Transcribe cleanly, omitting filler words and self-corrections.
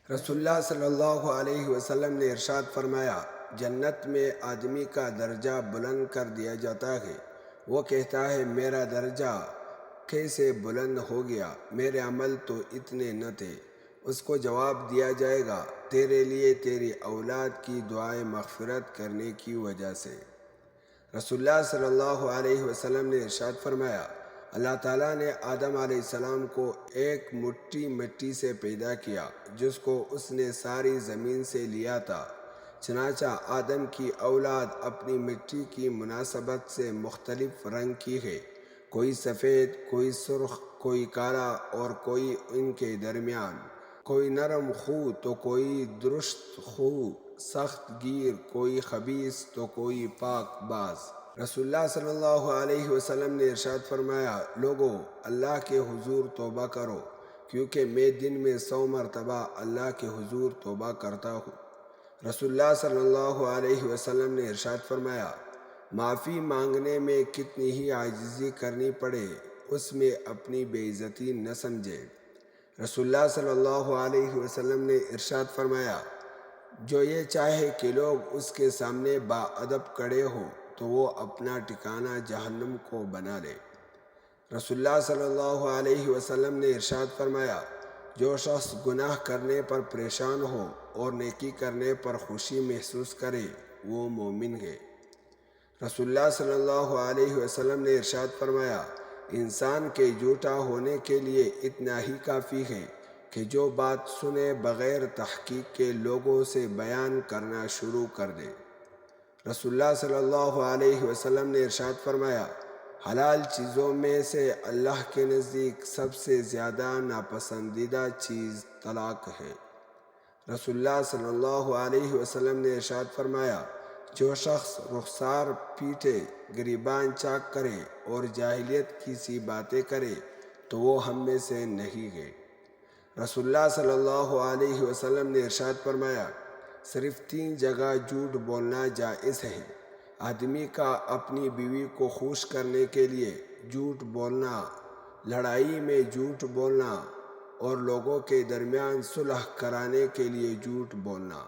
رسول اللہ صلی اللہ علیہ وسلم نے ارشاد فرمایا، جنت میں آدمی کا درجہ بلند کر دیا جاتا ہے۔ وہ کہتا ہے میرا درجہ کیسے بلند ہو گیا، میرے عمل تو اتنے نہ تھے۔ اس کو جواب دیا جائے گا، تیرے لیے تیری اولاد کی دعائیں مغفرت کرنے کی وجہ سے۔ رسول اللہ صلی اللہ علیہ وسلم نے ارشاد فرمایا، اللہ تعالیٰ نے آدم علیہ السلام کو ایک مٹھی مٹی سے پیدا کیا جس کو اس نے ساری زمین سے لیا تھا۔ چنانچہ آدم کی اولاد اپنی مٹی کی مناسبت سے مختلف رنگ کی ہے، کوئی سفید، کوئی سرخ، کوئی کالا اور کوئی ان کے درمیان، کوئی نرم خو تو کوئی درشت خو، سخت گیر، کوئی خبیث تو کوئی پاک باز۔ رسول اللہ صلی اللہ علیہ وسلم نے ارشاد فرمایا، لوگو اللہ کے حضور توبہ کرو، کیونکہ میں دن میں 100 مرتبہ اللہ کے حضور توبہ کرتا ہوں۔ رسول اللہ صلی اللہ علیہ وسلم نے ارشاد فرمایا، معافی مانگنے میں کتنی ہی عاجزی کرنی پڑے، اس میں اپنی بے عزتی نہ سمجھے۔ رسول اللہ صلی اللہ علیہ وسلم نے ارشاد فرمایا، جو یہ چاہے کہ لوگ اس کے سامنے باادب کھڑے ہوں تو وہ اپنا ٹھکانہ جہنم کو بنا لے۔ رسول اللہ صلی اللہ علیہ وسلم نے ارشاد فرمایا، جو شخص گناہ کرنے پر پریشان ہو اور نیکی کرنے پر خوشی محسوس کرے وہ مومن ہے۔ رسول اللہ صلی اللہ علیہ وسلم نے ارشاد فرمایا، انسان کے جھوٹا ہونے کے لیے اتنا ہی کافی ہے کہ جو بات سنے بغیر تحقیق کے لوگوں سے بیان کرنا شروع کر دے۔ رسول اللہ صلی اللہ علیہ وسلم نے ارشاد فرمایا، حلال چیزوں میں سے اللہ کے نزدیک سب سے زیادہ ناپسندیدہ چیز طلاق ہے۔ رسول اللہ صلی اللہ علیہ وسلم نے ارشاد فرمایا، جو شخص رخسار پیٹے، گریبان چاک کرے اور جاہلیت کی سی باتیں کرے تو وہ ہم میں سے نہیں ہے۔ رسول اللہ صلی اللہ علیہ وسلم نے ارشاد فرمایا، صرف 3 جگہ جھوٹ بولنا جائز ہے، آدمی کا اپنی بیوی کو خوش کرنے کے لیے جھوٹ بولنا، لڑائی میں جھوٹ بولنا اور لوگوں کے درمیان صلح کرانے کے لیے جھوٹ بولنا۔